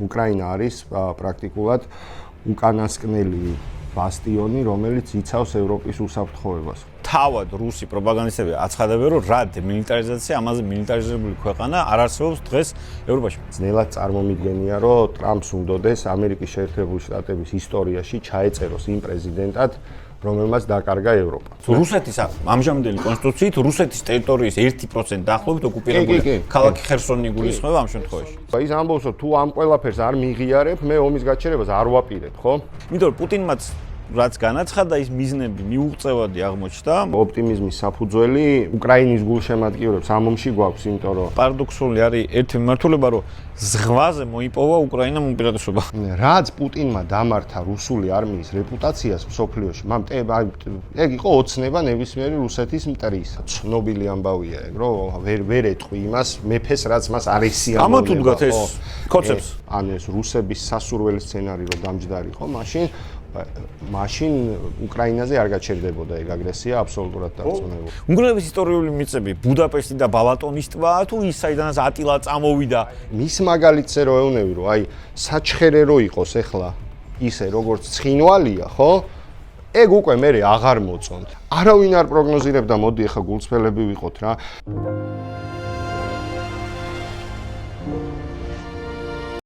უკრაინა არის პრაქტიკულად უკანასკნელი ბასტიონი, რომელიც იცავს ევროპის უსაფრთხოებას. თავად რუსი პროპაგანდისტები აცხადებენ, რომ რა დემილიტარიზაცია, ამაზე მილიტარიზებული ქვეყანა არ არსებობს დღეს ევროპაში. ძნელად წარმომიდგენია, რომ ტრამპს უნდოდეს ამერიკის შეერთებული შტატების ისტორიაში ჩაეწეროს იმ პრეზიდენტად, რომელმაც დაკარგა ევროპა. რუსეთის ამჟამინდელი კონსტიტუციით რუსეთის ტერიტორიის 1% დაახლოებით ოკუპირებულია. ქალაქი ხერსონი გულისხმობა ამ შემთხვევაში. ის ამბობს, რომ თუ ამ ყველაფერს არ მიღიარებ, მე ომის გაჩერებას არ ვაპირებ, ხო? იმიტომ რომ პუტინმაც რაც განაცხადა, ის მიზნები მიუღწევადი აღმოჩნდა. ოპტიმიზმის საფუძველი უკრაინის გულშემატკივრებს ამ ომში გვაქვს, იმიტომ რომ პარადოქსული არის ერთი მიმართულება, რომ ზღვაზე მოიპოვა უკრაინამ უპირატესობა. რაც პუტინმა დამართა რუსული არმიის რეპუტაციას მსოფლიოში, ეგ იყო ოცნება ნებისმიერი რუსეთის მტრის. ცნობილი ამბავია ეგ, რომ ვერ ეტყვი იმას მეფეს, რაც მას არ ესიამოვნება. ამათ უდგათ ეს კონცეფტს. ან ეს რუსების სასურველი სცენარი რომ დამჯდარიყო, მაშინ უკრაინაზე არ გაჩერდებოდა ეგ აგრესია აბსოლუტურად დარწმუნებული. უნგრელების ისტორიული მიწები ბუდაპეშტი და ბალატონის ტბა თუ ის საიდანაც ატილა წამოვიდა. მის მაგალითზე რო ეუნები, რომ აი საჩხერე რო იყოს ახლა ისე როგორც ცხინვალია, ხო? ეგ უკვე მე აღარ მოწონთ. არავინ არ პროგნოზირებდა, მოდი ახლა გულწრფელები ვიყოთ რა.